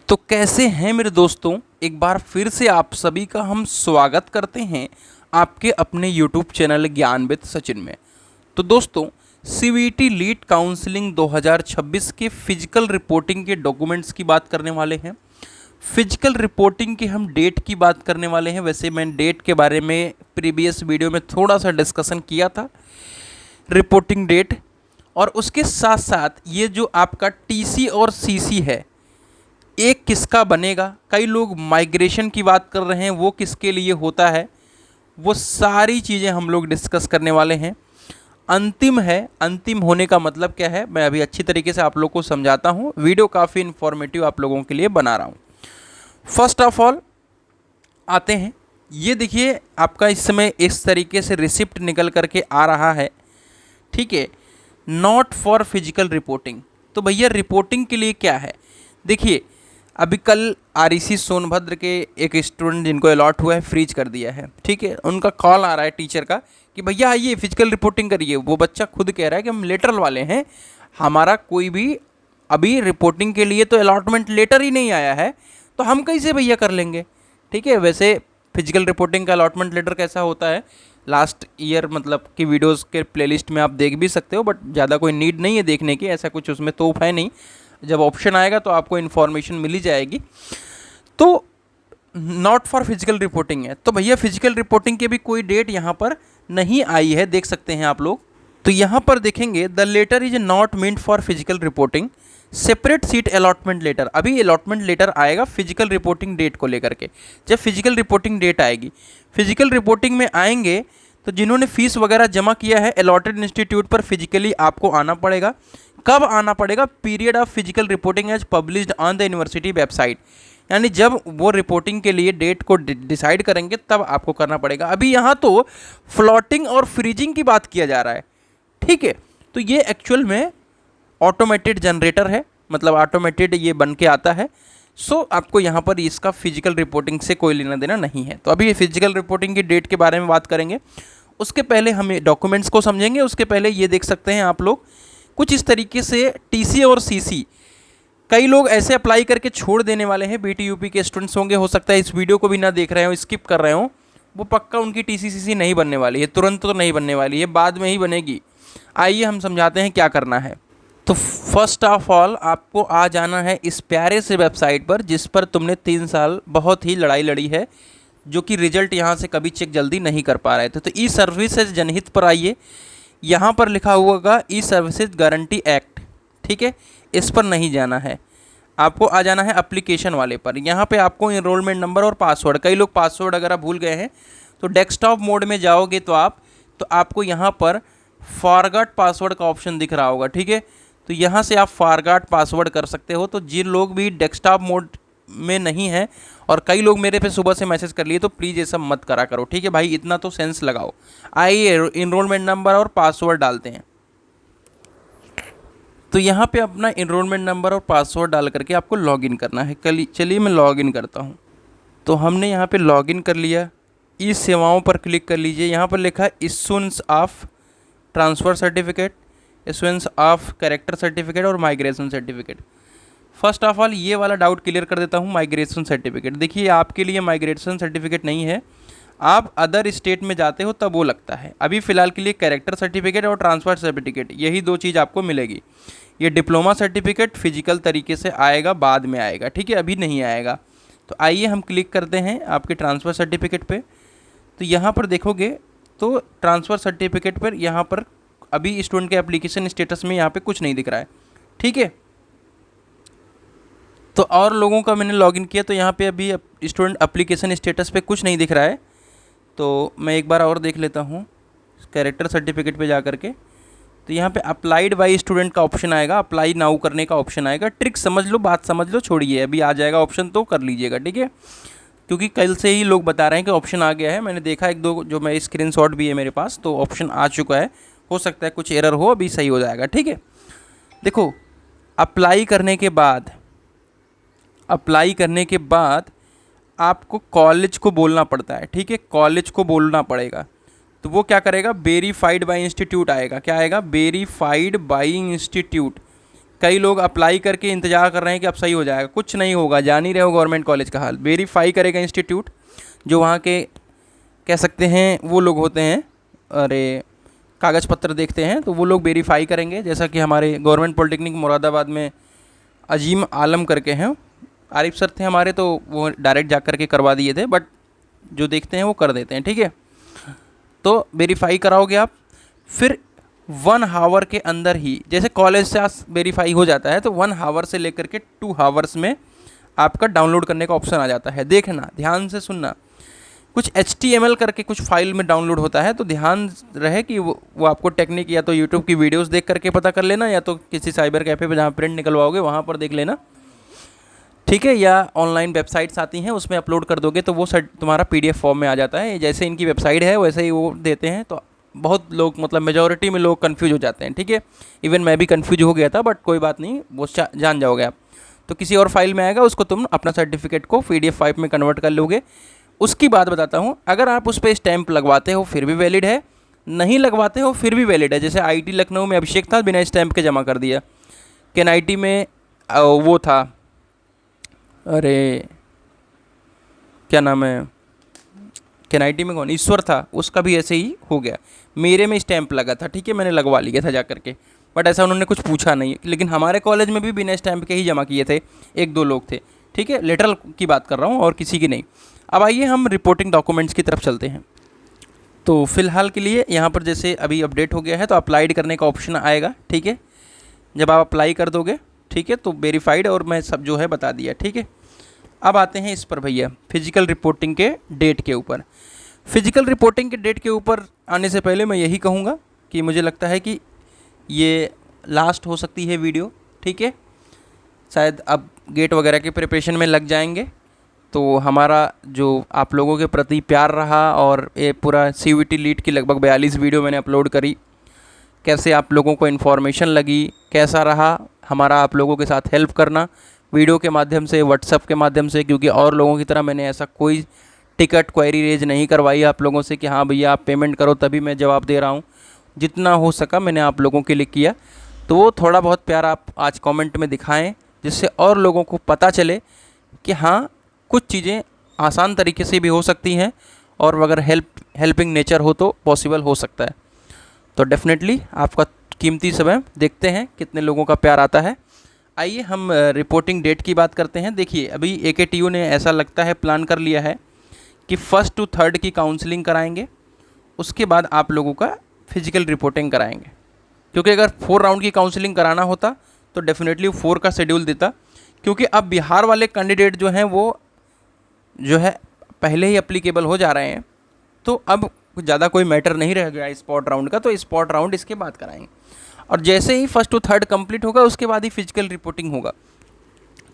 तो कैसे हैं मेरे दोस्तों। एक बार फिर से आप सभी का हम स्वागत करते हैं आपके अपने YouTube चैनल ज्ञान विद सचिन में। तो दोस्तों, CVT लीड काउंसलिंग 2026 के फिजिकल रिपोर्टिंग के डॉक्यूमेंट्स की बात करने वाले हैं। फिजिकल रिपोर्टिंग की हम डेट की बात करने वाले हैं। वैसे मैंने डेट के बारे में प्रीवियस वीडियो में थोड़ा सा डिस्कशन किया था, रिपोर्टिंग डेट। और उसके साथ साथ ये जो आपका TC और CC है, एक किसका बनेगा, कई लोग माइग्रेशन की बात कर रहे हैं, वो किसके लिए होता है, वो सारी चीज़ें हम लोग डिस्कस करने वाले हैं। अंतिम है, अंतिम होने का मतलब क्या है, मैं अभी अच्छी तरीके से आप लोग को समझाता हूँ। वीडियो काफ़ी इन्फॉर्मेटिव आप लोगों के लिए बना रहा हूँ। फर्स्ट ऑफ ऑल आते हैं, ये देखिए आपका इस समय इस तरीके से रिसिप्ट निकल करके आ रहा है, ठीक है, नॉट फॉर फिजिकल रिपोर्टिंग। तो भैया रिपोर्टिंग के लिए क्या है, देखिए अभी कल REC सोनभद्र के एक स्टूडेंट जिनको अलॉट हुआ है फ्रीज कर दिया है, ठीक है। उनका कॉल आ रहा है टीचर का कि भैया आइए फिजिकल रिपोर्टिंग करिए। वो बच्चा खुद कह रहा है कि हम लेटरल वाले हैं, हमारा कोई भी अभी रिपोर्टिंग के लिए तो अलॉटमेंट लेटर ही नहीं आया है, तो हम कैसे भैया कर लेंगे, ठीक है। वैसे फिजिकल रिपोर्टिंग का अलॉटमेंट लेटर कैसा होता है, लास्ट ईयर मतलब कि वीडियोज़ के प्लेलिस्ट में आप देख भी सकते हो, बट ज़्यादा कोई नीड नहीं है देखने की, ऐसा कुछ उसमें तोहफ है नहीं। जब ऑप्शन आएगा तो आपको इन्फॉर्मेशन मिल ही जाएगी। तो नॉट फॉर फिजिकल रिपोर्टिंग है, तो भैया फिजिकल रिपोर्टिंग की भी कोई डेट यहाँ पर नहीं आई है, देख सकते हैं आप लोग। तो यहाँ पर देखेंगे the letter is not meant for physical reporting, separate seat allotment letter. अभी अलॉटमेंट लेटर आएगा फिजिकल रिपोर्टिंग डेट को लेकर के। जब फिजिकल रिपोर्टिंग डेट आएगी, फिजिकल रिपोर्टिंग में आएंगे तो जिन्होंने फीस वगैरह जमा किया है अलॉटेड इंस्टीट्यूट पर फिजिकली आपको आना पड़ेगा। कब आना पड़ेगा, period of physical reporting as published on the university website, यानी जब वो रिपोर्टिंग के लिए डेट को डिसाइड करेंगे तब आपको करना पड़ेगा। अभी यहाँ तो फ्लोटिंग और फ्रीजिंग की बात किया जा रहा है, ठीक है। तो ये एक्चुअल में ऑटोमेटेड जनरेटर है, मतलब ऑटोमेटेड ये बन के आता है। सो आपको यहाँ पर इसका फिजिकल रिपोर्टिंग से कोई लेना देना नहीं है। तो अभी फिजिकल रिपोर्टिंग की डेट के बारे में बात करेंगे, उसके पहले हम डॉक्यूमेंट्स को समझेंगे। उसके पहले ये देख सकते हैं आप लोग कुछ इस तरीके से TC और CC कई लोग ऐसे अप्लाई करके छोड़ देने वाले हैं। BT UP के स्टूडेंट्स होंगे, हो सकता है इस वीडियो को भी ना देख रहे हो, स्किप कर रहे हो, वो पक्का उनकी TC CC नहीं बनने वाली है, तुरंत तो नहीं बनने वाली है, बाद में ही बनेगी। आइए हम समझाते हैं क्या करना है। तो फर्स्ट ऑफ ऑल आपको आ जाना है इस प्यारे से वेबसाइट पर जिस पर तुमने 3 साल बहुत ही लड़ाई लड़ी है, जो कि रिजल्ट यहाँ से कभी चेक जल्दी नहीं कर पा रहे थे। तो ई सर्विसेज जनहित पर आइए, यहाँ पर लिखा हुआ होगा ई सर्विसेज गारंटी एक्ट, ठीक है, इस पर नहीं जाना है, आपको आ जाना है एप्लीकेशन वाले पर। यहाँ पे आपको इनरोलमेंट नंबर और पासवर्ड, कई लोग पासवर्ड अगर भूल गए हैं तो डेस्कटॉप मोड में जाओगे तो आपको यहाँ पर फॉरगॉट पासवर्ड का ऑप्शन दिख रहा होगा, ठीक है। तो यहाँ से आप फॉरगॉट पासवर्ड कर सकते हो। तो जिन लोग भी डेस्कटॉप मोड में नहीं है, और कई लोग मेरे पे सुबह से मैसेज कर लिए, तो प्लीज़ ये सब मत करा करो, ठीक है भाई, इतना तो सेंस लगाओ। आइए इनरोलमेंट नंबर और पासवर्ड डालते हैं। तो यहाँ पे अपना इनरोलमेंट नंबर और पासवर्ड डाल करके आपको लॉगिन करना है। चलिए मैं लॉगिन करता हूँ। तो हमने यहाँ पे लॉगिन कर लिया, ई सेवाओं पर क्लिक कर लीजिए। यहाँ पर लिखा है issuance of transfer certificate, issuance of character certificate और migration certificate. First of all ये वाला डाउट क्लियर कर देता हूँ, माइग्रेशन सर्टिफिकेट। देखिए आपके लिए माइग्रेशन सर्टिफिकेट नहीं है, आप अदर स्टेट में जाते हो तब वो लगता है। अभी फ़िलहाल के लिए कैरेक्टर सर्टिफिकेट और ट्रांसफ़र सर्टिफिकेट, यही 2 चीज़ आपको मिलेगी। ये डिप्लोमा सर्टिफिकेट फिजिकल तरीके से आएगा, बाद में आएगा, ठीक है, अभी नहीं आएगा। तो आइए हम क्लिक करते हैं आपके ट्रांसफ़र सर्टिफिकेट पे। तो यहाँ पर देखोगे तो ट्रांसफ़र सर्टिफिकेट पर यहाँ पर अभी स्टूडेंट के एप्लीकेशन स्टेटस में यहाँ पे कुछ नहीं दिख रहा है, ठीक है। तो और लोगों का मैंने लॉगिन किया तो यहाँ पे अभी स्टूडेंट एप्लीकेशन स्टेटस पे कुछ नहीं दिख रहा है। तो मैं एक बार और देख लेता हूँ कैरेक्टर सर्टिफिकेट पे जा कर के। तो यहाँ पे अप्लाइड बाई स्टूडेंट का ऑप्शन आएगा, अप्लाई नाउ करने का ऑप्शन आएगा। ट्रिक समझ लो, बात समझ लो, छोड़िए, अभी आ जाएगा ऑप्शन तो कर लीजिएगा, ठीक है। क्योंकि कल से ही लोग बता रहे हैं कि ऑप्शन आ गया है, मैंने देखा 1-2 जो मैं स्क्रीनशॉट भी है मेरे पास, तो ऑप्शन आ चुका है। हो सकता है कुछ एरर हो, अभी सही हो जाएगा, ठीक है। देखो अप्लाई करने के बाद आपको कॉलेज को बोलना पड़ता है, ठीक है, कॉलेज को बोलना पड़ेगा। तो वो क्या करेगा, वेरीफाइड बाय इंस्टीट्यूट आएगा, क्या आएगा, वेरीफाइड बाय इंस्टीट्यूट। कई लोग अप्लाई करके इंतज़ार कर रहे हैं कि अब सही हो जाएगा, कुछ नहीं होगा। जान ही रहे हो गवर्नमेंट कॉलेज का हाल। वेरीफाई करेगा इंस्टीट्यूट, जो वहाँ के कह सकते हैं वो लोग होते हैं, अरे कागज़ पत्र देखते हैं, तो वो लोग वेरीफाई करेंगे। जैसा कि हमारे गवर्नमेंट पॉलिटेक्निक मुरादाबाद में अजीम आलम करके हैं, आरिफ सर थे हमारे, तो वो डायरेक्ट जा कर के करवा दिए थे, बट जो देखते हैं वो कर देते हैं, ठीक है। तो वेरीफाई कराओगे आप, फिर 1 आवर के अंदर ही, जैसे कॉलेज से वेरीफाई हो जाता है तो 1 आवर से लेकर के 2 आवर्स में आपका डाउनलोड करने का ऑप्शन आ जाता है। देखना, ध्यान से सुनना, कुछ HTML करके कुछ फाइल में डाउनलोड होता है, तो ध्यान रहे कि वो आपको टेक्निक या तो यूट्यूब की वीडियोस देख करके पता कर लेना, या तो किसी साइबर कैफ़े पे जहाँ प्रिंट निकलवाओगे वहाँ पर देख लेना, ठीक है। या ऑनलाइन वेबसाइट्स आती हैं, उसमें अपलोड कर दोगे तो वो तुम्हारा PDF फॉर्म में आ जाता है। जैसे इनकी वेबसाइट है वैसे ही वो देते हैं, तो बहुत लोग, मतलब मेजॉरिटी में लोग कन्फ्यूज हो जाते हैं, ठीक है। इवन मैं भी कन्फ्यूज हो गया था, बट कोई बात नहीं, वो जान जाओगे आप। तो किसी और फाइल में आएगा, उसको तुम अपना सर्टिफिकेट को PDF फाइल में कन्वर्ट कर लोगे। उसकी बात बताता हूँ, अगर आप उस पर स्टैंप लगवाते हो फिर भी वैलिड है, नहीं लगवाते हो फिर भी वैलिड है। जैसे IT लखनऊ में अभिषेक था, बिना स्टैंप के जमा कर दिया। KNIT में वो था, अरे क्या नाम है, KNIT में कौन, ईश्वर था, उसका भी ऐसे ही हो गया। मेरे में स्टैंप लगा था, ठीक है, मैंने लगवा लिया था जा करके, बट ऐसा उन्होंने कुछ पूछा नहीं। लेकिन हमारे कॉलेज में भी बिना स्टैंप के ही जमा किए थे, 1-2 लोग थे, ठीक है। लेटरल की बात कर रहा हूँ और किसी की नहीं। अब आइए हम रिपोर्टिंग डॉक्यूमेंट्स की तरफ चलते हैं। तो फिलहाल के लिए यहाँ पर जैसे अभी अपडेट हो गया है, तो अप्लाइड करने का ऑप्शन आएगा, ठीक है। जब आप अप्लाई कर दोगे, ठीक है, तो वेरीफाइड और मैं सब जो है बता दिया, ठीक है। अब आते हैं इस पर भैया, फिजिकल रिपोर्टिंग के डेट के ऊपर। फिजिकल रिपोर्टिंग के डेट के ऊपर आने से पहले मैं यही कहूँगा कि मुझे लगता है कि ये लास्ट हो सकती है वीडियो, ठीक है। शायद अब गेट वगैरह के प्रिपरेशन में लग जाएंगे, तो हमारा जो आप लोगों के प्रति प्यार रहा, और ये पूरा CVT लीड की लगभग 42 वीडियो मैंने अपलोड करी, कैसे आप लोगों को इन्फॉर्मेशन लगी, कैसा रहा हमारा आप लोगों के साथ हेल्प करना वीडियो के माध्यम से, व्हाट्सएप के माध्यम से, क्योंकि और लोगों की तरह मैंने ऐसा कोई टिकट क्वेरी रेज नहीं करवाई आप लोगों से कि हाँ भैया आप पेमेंट करो तभी मैं जवाब दे रहा हूँ। जितना हो सका मैंने आप लोगों के लिए किया, तो वो थोड़ा बहुत प्यार आप आज कमेंट में दिखाएं, जिससे और लोगों को पता चले कि हाँ कुछ चीज़ें आसान तरीके से भी हो सकती हैं, और अगर हेल्पिंग नेचर हो तो पॉसिबल हो सकता है। तो डेफिनेटली आपका कीमती समय, देखते हैं कितने लोगों का प्यार आता है। आइए हम रिपोर्टिंग डेट की बात करते हैं। देखिए अभी AKTU ने ऐसा लगता है प्लान कर लिया है कि 1st to 3rd की काउंसलिंग कराएंगे, उसके बाद आप लोगों का फिजिकल रिपोर्टिंग कराएंगे। क्योंकि अगर 4 राउंड की काउंसलिंग कराना होता तो डेफिनेटली 4 का शेड्यूल देता, क्योंकि अब बिहार वाले कैंडिडेट जो हैं वो जो है पहले ही अप्लीकेबल हो जा रहे हैं, तो अब ज़्यादा कोई मैटर नहीं रह गया स्पॉट राउंड का, तो स्पॉट राउंड इसके बाद कराएंगे। और जैसे ही 1st to 3rd कंप्लीट होगा उसके बाद ही फिजिकल रिपोर्टिंग होगा।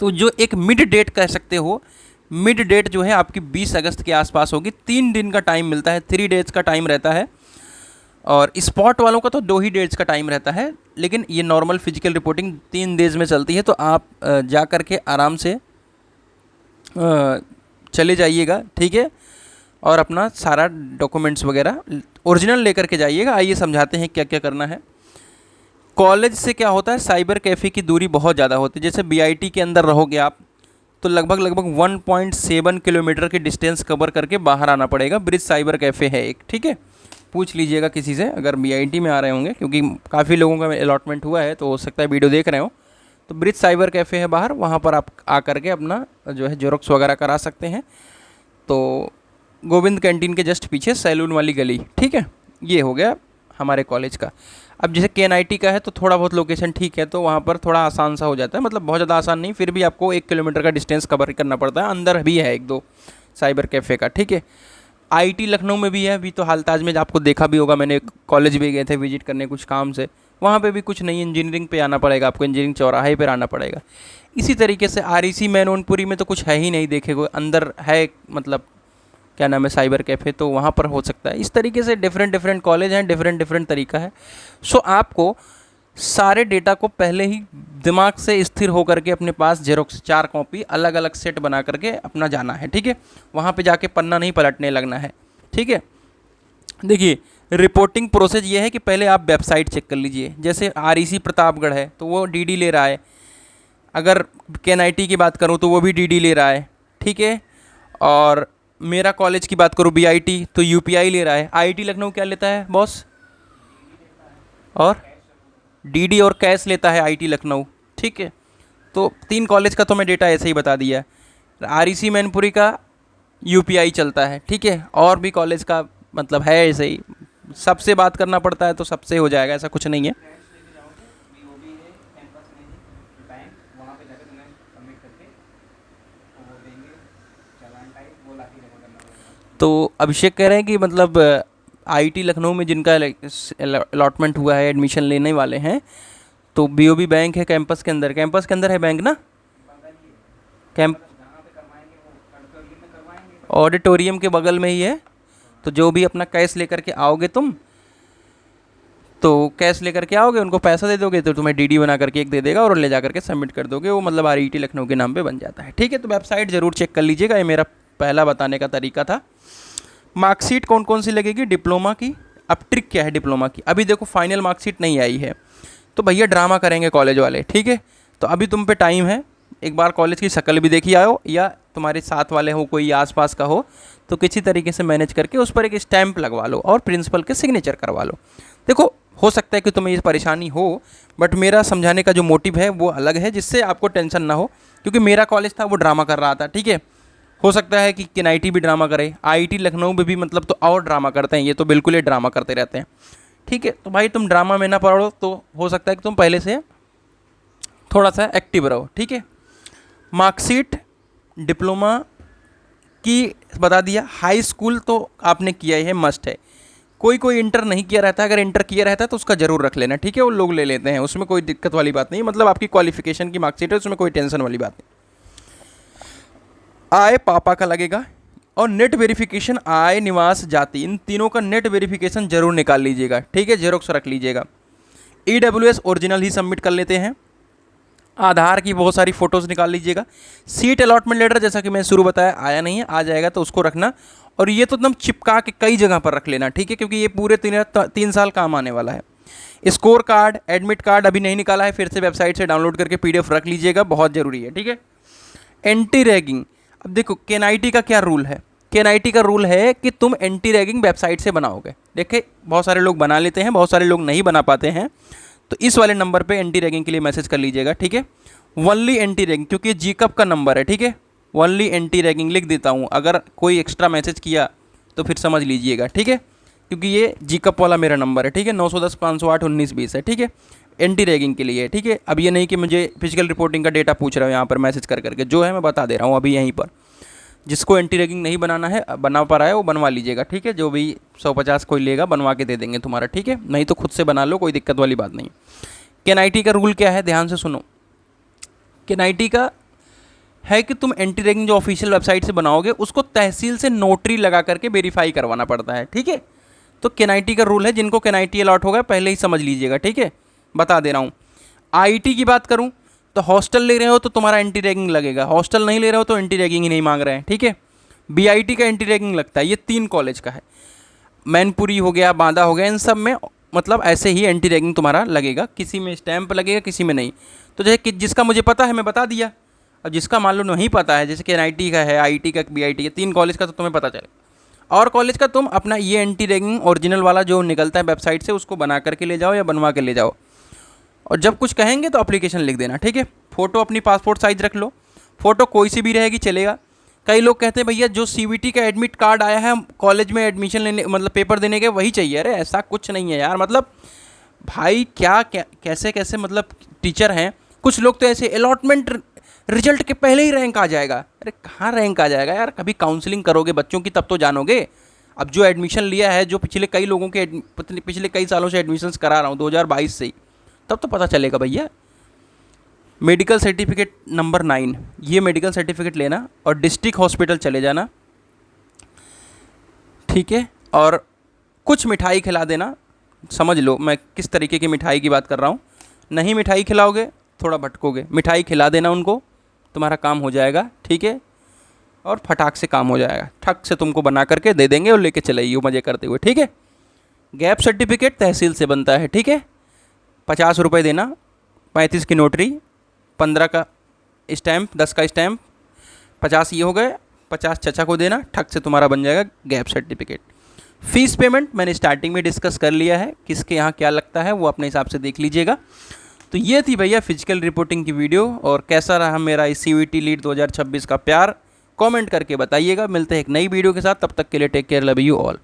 तो जो एक मिड डेट कह सकते हो, मिड डेट जो है आपकी 20 अगस्त के आसपास होगी। 3 दिन का टाइम मिलता है, 3 डेज़ का टाइम रहता है, और स्पॉट वालों का तो 2 ही डेट्स का टाइम रहता है। लेकिन ये नॉर्मल फिजिकल रिपोर्टिंग 3 डेज़ में चलती है, तो आप जा कर के आराम से चले जाइएगा, ठीक है। और अपना सारा डॉक्यूमेंट्स वगैरह ओरिजिनल लेकर के जाइएगा। आइए समझाते हैं क्या क्या करना है। कॉलेज से क्या होता है, साइबर कैफ़े की दूरी बहुत ज़्यादा होती है। जैसे BIT के अंदर रहोगे आप तो लगभग 1.7 किलोमीटर की डिस्टेंस कवर करके बाहर आना पड़ेगा। ब्रिज साइबर कैफ़े है एक, ठीक है, पूछ लीजिएगा किसी से अगर BIT में आ रहे होंगे, क्योंकि काफ़ी लोगों का अलॉटमेंट हुआ है, तो हो सकता है वीडियो देख रहे हो। तो ब्रिज साइबर कैफ़े है बाहर, वहाँ पर आप आ करके अपना जो है जेरोक्स वगैरह करा सकते हैं। तो गोविंद कैंटीन के जस्ट पीछे सैलून वाली गली, ठीक है, ये हो गया हमारे कॉलेज का। अब जैसे KNIT का है तो थोड़ा बहुत लोकेशन ठीक है, तो वहाँ पर थोड़ा आसान सा हो जाता है, मतलब बहुत ज़्यादा आसान नहीं, फिर भी आपको 1 किलोमीटर का डिस्टेंस कवर करना पड़ता है। अंदर भी है 1-2 साइबर कैफ़े का, ठीक है। IT लखनऊ में भी है, अभी तो हालताज में आपको देखा भी होगा, मैंने कॉलेज भी गए थे विजिट करने कुछ काम से, वहाँ पे भी कुछ नहीं, इंजीनियरिंग पे आना पड़ेगा आपको, इंजीनियरिंग चौराहे पर आना पड़ेगा। इसी तरीके से REC मैनोनपुरी में तो कुछ है ही नहीं देखे को, अंदर है मतलब क्या नाम है साइबर कैफ़े, तो वहाँ पर हो सकता है। इस तरीके से डिफरेंट कॉलेज हैं, डिफरेंट तरीका है। सो आपको सारे डेटा को पहले ही दिमाग से स्थिर होकर के अपने पास जेरोक्स 4 कॉपी अलग अलग सेट बना करके अपना जाना है, ठीक है। वहाँ पे जाके पन्ना नहीं पलटने लगना है, ठीक है। देखिए रिपोर्टिंग प्रोसेस ये है कि पहले आप वेबसाइट चेक कर लीजिए। जैसे आरईसी प्रतापगढ़ है तो वो डीडी ले रहा है, अगर केएनआईटी की बात करूँ तो वो भी डीडी ले रहा है, ठीक है। और मेरा कॉलेज की बात करूँ बीआईटी तो यूपीआई ले रहा है। आईआईटी लखनऊ क्या लेता है बॉस? और डीडी और कैश लेता है आईटी लखनऊ, ठीक है। तो 3 कॉलेज का तो मैं डेटा ऐसे ही बता दिया। आरईसी मैनपुरी का यूपीआई चलता है, ठीक है। और भी कॉलेज का मतलब है ऐसे ही, सबसे बात करना पड़ता है तो सबसे हो जाएगा, ऐसा कुछ नहीं है। तो अभिषेक कह रहे हैं कि मतलब आईटी लखनऊ में जिनका अलॉटमेंट हुआ है, एडमिशन लेने वाले हैं, तो बीओबी बैंक है कैंपस के अंदर है बैंक ना, कैंप ऑडिटोरियम के बगल में ही है। तो जो भी अपना कैश लेकर के आओगे तुम, तो कैश लेकर के आओगे, उनको पैसा दे दोगे तो तुम्हें डीडी बना करके एक दे देगा और ले जा करके सबमिट कर दोगे, वो मतलब आईआईटी लखनऊ के नाम पे बन जाता है, ठीक है। तो वेबसाइट ज़रूर चेक कर लीजिएगा, ये मेरा पहला बताने का तरीका था। मार्कशीट कौन कौन सी लगेगी डिप्लोमा की? अब ट्रिक क्या है डिप्लोमा की, अभी देखो फाइनल मार्कशीट नहीं आई है तो भैया ड्रामा करेंगे कॉलेज वाले, ठीक है। तो अभी तुम पे टाइम है, एक बार कॉलेज की शक्ल भी देखी आओ, या तुम्हारे साथ वाले हो कोई आसपास का हो तो किसी तरीके से मैनेज करके उस पर एक स्टैंप लगवा लो और प्रिंसिपल के सिग्नेचर करवा लो। देखो हो सकता है कि तुम्हें ये परेशानी हो, बट मेरा समझाने का जो मोटिव है वो अलग है, जिससे आपको टेंशन ना हो, क्योंकि मेरा कॉलेज था वो ड्रामा कर रहा था, ठीक है। हो सकता है कि केएनआईटी भी ड्रामा करे, आईआईटी लखनऊ में भी मतलब तो और ड्रामा करते हैं, ये तो बिल्कुल ही ड्रामा करते रहते हैं, ठीक है। तो भाई तुम ड्रामा में ना पढ़ो, तो हो सकता है कि तुम पहले से थोड़ा सा एक्टिव रहो, ठीक है। मार्कशीट डिप्लोमा की बता दिया, हाई स्कूल तो आपने किया ही है, मस्ट है। कोई कोई इंटर नहीं किया रहता है, अगर इंटर किया रहता है तो उसका ज़रूर रख लेना, ठीक है। वो लोग ले लेते हैं, उसमें कोई दिक्कत वाली बात नहीं, मतलब आपकी क्वालिफिकेशन की मार्कशीट है, उसमें कोई टेंशन वाली बात नहीं। आय पापा का लगेगा, और नेट वेरिफिकेशन आय निवास जाति, इन तीनों का नेट वेरिफिकेशन जरूर निकाल लीजिएगा, ठीक है, जेरोक्स रख लीजिएगा। ईडब्ल्यूएस ओरिजिनल ही सबमिट कर लेते हैं। आधार की बहुत सारी फ़ोटोज़ निकाल लीजिएगा। सीट अलॉटमेंट लेटर जैसा कि मैं शुरू बताया आया नहीं है, आ जाएगा तो उसको रखना, और ये तो एकदम चिपका के कई जगह पर रख लेना, ठीक है, क्योंकि ये पूरे 3 साल काम आने वाला है। स्कोर कार्ड, एडमिट कार्ड अभी नहीं निकाला है, फिर से वेबसाइट से डाउनलोड करके पीडीएफ रख लीजिएगा, बहुत ज़रूरी है, ठीक है। एंटी रैगिंग, अब देखो केएनआईटी का क्या रूल है, केएनआईटी का रूल है कि तुम एंटी रैगिंग वेबसाइट से बनाओगे। देखिए बहुत सारे लोग बना लेते हैं, बहुत सारे लोग नहीं बना पाते हैं, तो इस वाले नंबर पे एंटी रैगिंग के लिए मैसेज कर लीजिएगा, ठीक है। वनली एंटी रैगिंग, क्योंकि ये जीकअप का नंबर है, ठीक है। वनली एंटी रैगिंग लिख देता हूँ, अगर कोई एक्स्ट्रा मैसेज किया तो फिर समझ लीजिएगा, ठीक है, क्योंकि ये जीकअप वाला मेरा नंबर है, ठीक है। 910 508 1920 है, ठीक है, एंटी रैगिंग के लिए, ठीक है। अब ये नहीं कि मुझे फिजिकल रिपोर्टिंग का डेटा पूछ रहे हो यहाँ पर मैसेज कर करके, जो है मैं बता दे रहा हूँ अभी यहीं पर। जिसको एंटी रैगिंग नहीं बनाना है, बना पा रहा है, वो बनवा लीजिएगा, ठीक है। जो भी 150 कोई लेगा बनवा के दे देंगे तुम्हारा, ठीक है, नहीं तो खुद से बना लो, कोई दिक्कत वाली बात नहीं। केएनआईटी का रूल क्या है, ध्यान से सुनो। केएनआईटी का है कि तुम एंटी रैगिंग जो ऑफिशियल वेबसाइट से बनाओगे उसको तहसील से नोटरी लगा करके वेरीफाई करवाना पड़ता है, ठीक है। तो केएनआईटी का रूल है, जिनको केएनआईटी अलॉट होगा पहले ही समझ लीजिएगा, ठीक है, बता दे रहा हूँ। आईटी की बात करूँ तो हॉस्टल ले रहे हो तो तुम्हारा एंटी रैगिंग लगेगा, हॉस्टल नहीं ले रहे हो तो एंटी रैगिंग ही नहीं मांग रहे हैं, ठीक है। बीआईटी का एंटी रैगिंग लगता है, ये 3 कॉलेज का है, मैनपुरी हो गया, बांदा हो गया, इन सब में मतलब ऐसे ही एंटी रैगिंग तुम्हारा लगेगा, किसी में स्टैंप लगेगा किसी में नहीं। तो जैसे कि जिसका मुझे पता है मैं बता दिया, और जिसका मान लो नहीं पता है, जैसे कि एनआईटी का है, आईटी का, बीआईटी का, 3 कॉलेज का, तो तुम्हें पता चलेगा। और कॉलेज का तुम अपना ये एंटी रैगिंग ओरिजिनल वाला जो निकलता है वेबसाइट से उसको बना करके ले जाओ या बनवा के ले जाओ, और जब कुछ कहेंगे तो एप्लीकेशन लिख देना, ठीक है। फ़ोटो अपनी पासपोर्ट साइज़ रख लो, फ़ोटो कोई सी भी रहेगी चलेगा। कई लोग कहते हैं भैया जो सीवीटी का एडमिट कार्ड आया है कॉलेज में एडमिशन लेने मतलब पेपर देने के वही चाहिए, अरे ऐसा कुछ नहीं है यार, मतलब भाई क्या कैसे कैसे मतलब टीचर हैं कुछ लोग तो ऐसे अलॉटमेंट रिजल्ट के पहले ही रैंक आ जाएगा, अरे कहाँ रैंक आ जाएगा यार, कभी काउंसलिंग करोगे बच्चों की तब तो जानोगे। अब जो एडमिशन लिया है, जो पिछले कई लोगों के पिछले कई सालों से एडमिशन्स करा रहा हूँ 2022 से ही, तब तो पता चलेगा भैया। मेडिकल सर्टिफिकेट नंबर 9, ये मेडिकल सर्टिफिकेट लेना और डिस्ट्रिक्ट हॉस्पिटल चले जाना, ठीक है। और कुछ मिठाई खिला देना, समझ लो मैं किस तरीके की मिठाई की बात कर रहा हूँ। नहीं मिठाई खिलाओगे थोड़ा भटकोगे, मिठाई खिला देना उनको, तुम्हारा काम हो जाएगा, ठीक है। और फटाक से काम हो जाएगा, ठक से तुमको बना करके दे देंगे और लेके चले आइए मज़े करते हुए, ठीक है। गैप सर्टिफिकेट तहसील से बनता है, ठीक है। 50 रुपये देना, 35 की नोटरी, 15 का स्टैम्प, 10 का स्टैम्प, 50 ये हो गए, 50 चचा को देना, ठग से तुम्हारा बन जाएगा गैप सर्टिफिकेट। फीस पेमेंट मैंने स्टार्टिंग में डिस्कस कर लिया है, किसके यहाँ क्या लगता है वो अपने हिसाब से देख लीजिएगा। तो ये थी भैया फिजिकल रिपोर्टिंग की वीडियो, और कैसा रहा मेरा इस CVT लीड 2026 का प्यार कमेंट करके बताइएगा। मिलते हैं एक नई वीडियो के साथ, तब तक के लिए take care, love you all.